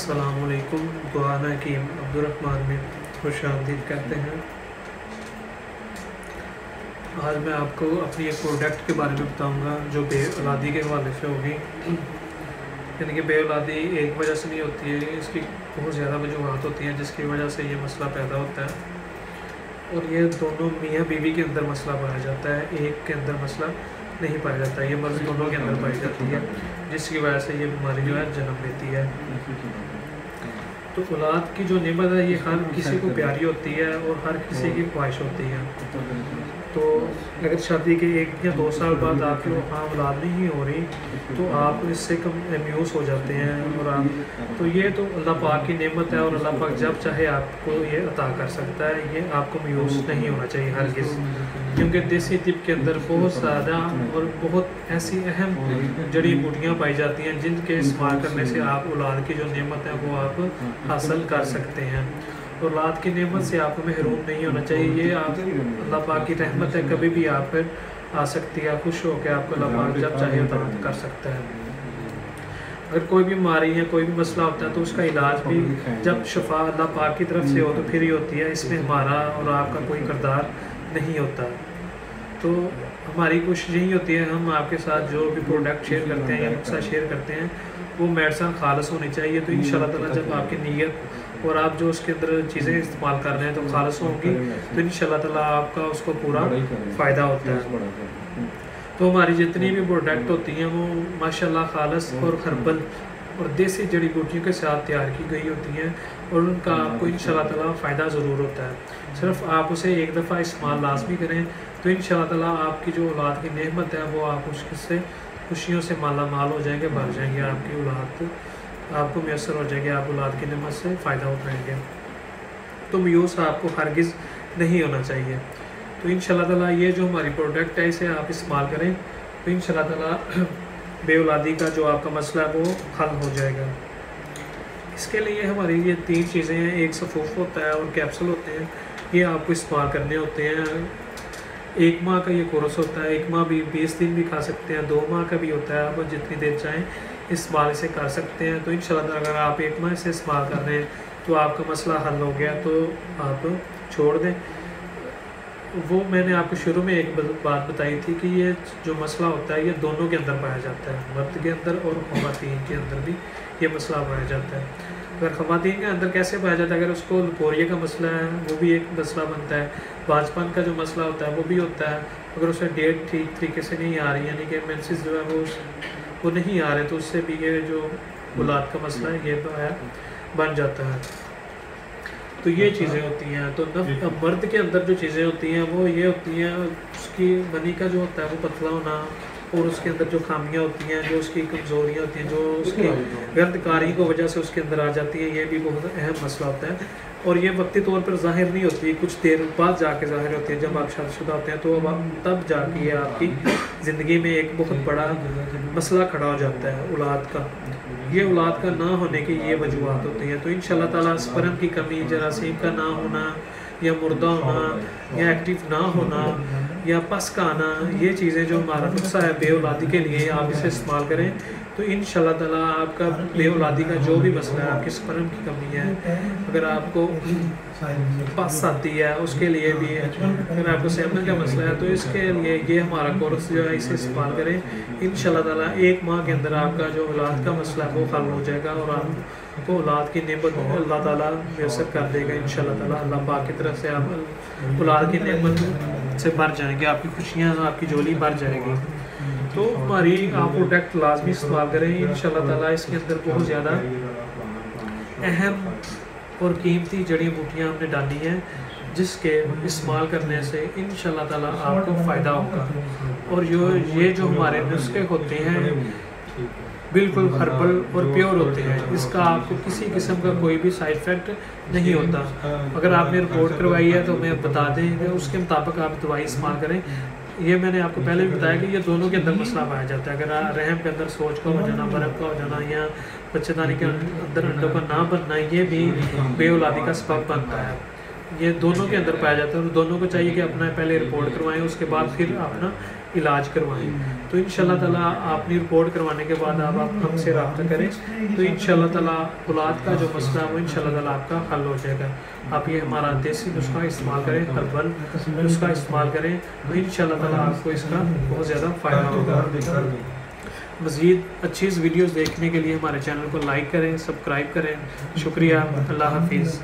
अस्सलाम वालेकुम। दुआना हकीम अब्दुर्रहमान में खुश आमदीद कहते हैं। आज मैं आपको अपनी एक प्रोडक्ट के बारे में बताऊंगा जो बे औलादी के हवाले से होगी। यानी कि बे औलादी एक वजह से नहीं होती है, इसकी बहुत ज़्यादा वजूहत होती हैं जिसकी वजह से ये मसला पैदा होता है। और ये दोनों मियाँ बीवी के अंदर मसला पाया जाता है, एक के अंदर मसला नहीं पाया जाता। ये मर्ज़ दोनों के अंदर पाई जाती है जिसकी वजह से ये बीमारी जो है जन्म लेती है। तो औलाद की जो नेमत है ये हर किसी को प्यारी होती है और हर किसी की ख्वाहिश होती है। तो अगर शादी के 1 या 2 साल बाद आपकी वहाँ औलाद नहीं हो रही तो आप इससे कम मायूस हो जाते हैं। और आप तो ये तो अल्लाह पाक की नेमत है और अल्लाह पाक जब चाहे आपको ये अता कर सकता है। ये आपको मायूस नहीं होना चाहिए हरगिज़, क्योंकि देसी तिब के अंदर बहुत ज़्यादा और बहुत ऐसी अहम जड़ी बूटियाँ पाई जाती हैं जिनके इस्तेमाल करने से आप औलाद की जो नेमत है वो आप हासिल कर सकते हैं। औलाद की नेमत से आपको महरूम नहीं होना चाहिए। ये आप अल्लाह पाक की रहमत है, कभी भी आप पर आ सकती है। खुश हो के आपको अल्लाह पाक जब चाहे अता कर सकता है। अगर कोई भी बीमारी है, कोई भी मसला होता है तो उसका इलाज भी जब शफा अल्लाह पाक की तरफ से हो तो फिर ही होती है। इसमें हमारा और आपका कोई किरदार नहीं होता। तो हमारी कोशिश यही होती है, हम आपके साथ जो भी प्रोडक्ट शेयर करते हैं या नुस्खा शेयर करते हैं वो मेडिसिन खालिस होनी चाहिए। तो इंशाल्लाह ताला जब आपकी नीयत और आप जो उसके अंदर चीज़ें इस्तेमाल कर रहे हैं तो खालिस होंगी तो इंशाल्लाह ताला आपका उसको पूरा फ़ायदा होता है। तो हमारी जितनी भी प्रोडक्ट होती हैं वो माशाल्लाह खालिस और हर्बल और देसी जड़ी बूटियों के साथ तैयार की गई होती हैं और उनका आपको इंशाल्लाह ताला फ़ायदा ज़रूर होता है। सिर्फ आप उसे एक दफ़ा इस्तेमाल लाजमी करें तो इंशाल्लाह ताला आपकी जो औलाद की नेमत है वो आप उससे खुशियों से माला माल हो जाएंगे, भर जाएंगे। आपकी औलाद आपको मैसर हो जाएगी, आप औलाद की नेमत से फ़ायदा उठाएंगे। तो मायूस आपको हरगिज़ नहीं होना चाहिए। तो इंशाल्लाह ताला ये जो हमारी प्रोडक्ट है इसे आप इस्तेमाल करें तो इंशाल्लाह ताला बे औलादी का जो आपका मसला है वो हल हो जाएगा। इसके लिए हमारी ये 3 चीज़ें हैं, एक सफूफ होता है और कैप्सूल होते हैं, ये आपको इस्तेमाल करने होते हैं। 1 माह का ये कोर्स होता है, 1 माह भी 20 दिन भी खा सकते हैं, 2 माह का भी होता है। आप जितनी देर चाहें इस्तेमाल इसे कर सकते हैं। तो इंशाल्लाह अगर आप 1 माह से इस्तेमाल कर रहे हैं तो आपका मसला हल हो गया तो आप छोड़ दें। वो मैंने आपको शुरू में एक बात बताई थी कि ये जो मसला होता है ये दोनों के अंदर पाया जाता है, मर्द के अंदर और ख़वातीन के अंदर भी ये मसला पाया जाता है। अगर ख़वातीन के अंदर कैसे पाया जाता है, अगर उसको लकोरिया का मसला है वो भी एक मसला बनता है, बाजपन का जो मसला होता है वो भी होता है। अगर उसमें डेट ठीक तरीके से नहीं आ रही यानी कि मेंसेस जो है वो नहीं आ रहे तो उससे भी ये जो औलाद का मसला है ये बन जाता है। तो ये चीज़ें होती हैं। तो मर्द के अंदर जो चीज़ें होती हैं वो ये होती हैं, उसकी मनी का जो होता है वो पतला होना और उसके अंदर जो खामियां होती हैं, जो उसकी कमज़ोरियाँ होती हैं, जो उसकी गर्दकारी की वजह से उसके अंदर आ जाती है, ये भी बहुत अहम मसला होता है। और ये वक्ती तौर पर ज़ाहिर नहीं होती, कुछ देर बाद जाके ज़ाहिर होती है। जब आप शादीशुदा होते हैं तो तब जाके ये आपकी ज़िंदगी में एक बहुत बड़ा मसला खड़ा हो जाता है औलाद का। ये औलाद का ना होने की ये वजूहत होती हैं। तो इंशाल्लाह ताला स्पर्म की कमी, जरासीम का ना होना या मुर्दा होना या एक्टिव ना होना या पस का आना, ये चीज़ें जो हमारा नुस्खा है बे औलादी के लिए आप इसे इस्तेमाल करें तो इंशाल्लाह ताला आपका बे औलादी का जो भी मसला है, आपकी स्पर्म की कमी है, अगर आपको पस आती है उसके लिए भी है, अगर आपको सेमन का मसला है तो इसके लिए ये हमारा कोर्स जो है इसे इस्तेमाल करें। इंशाल्लाह ताला 1 माह के अंदर आपका जो औलाद का मसला है वो हल हो जाएगा और आपको औलाद की नेमत अल्लाह ताला मैसर कर देगा। इंशाल्लाह ताला अल्लाह पाक की तरफ से आप औलाद की नेमत से भर जाएंगे, आपकी खुशियाँ, आपकी झोली भर जाएगी। तो हमारी आप प्रोडक्ट लाजमी इस्तेमाल करें। इंशाल्लाह ताला इसके अंदर बहुत ज़्यादा अहम और कीमती जड़ी बूटियाँ हमने डाली हैं जिसके इस्तेमाल करने से इंशाल्लाह ताला आपको फ़ायदा होगा। और ये जो हमारे नुस्खे होते हैं बिल्कुल हर्बल और प्योर होते हैं, इसका आपको किसी किस्म का कोई भी साइड इफ़ेक्ट नहीं होता। अगर आपने रिपोर्ट करवाई है तो मैं बता दें कि उसके मुताबिक आप दवाई इस्तेमाल करें। ये मैंने आपको पहले भी बताया कि ये दोनों के अंदर मसला पाया जाता है। अगर रहम के अंदर सोच का हो जाना, बर्फ का हो जाना या बच्चेदानी के अंदर अंडों का ना बनना, ये भी बे औलादी का सबब बनता है। یہ دونوں کے اندر پایا جاتا ہے، اور دونوں کو چاہیے کہ اپنا پہلے رپورٹ کروائیں، اس کے بعد پھر اپنا علاج کروائیں۔ تو انشاءاللہ تعالیٰ آپ نے رپورٹ کروانے کے بعد آپ ہم سے رابطہ کریں، تو انشاءاللہ تعالیٰ اولاد کا جو مسئلہ ہے وہ انشاءاللہ تعالیٰ آپ کا حل ہو جائے گا۔ آپ یہ ہمارا دیسی نسخہ استعمال کریں، ہربل نسخہ استعمال کریں، تو انشاءاللہ تعالیٰ آپ کو اس کا بہت زیادہ فائدہ ہوگا۔ مزید اچھی ویڈیوز دیکھنے کے لیے ہمارے چینل کو لائک کریں، سبسکرائب کریں۔ شکریہ، اللہ حافظ۔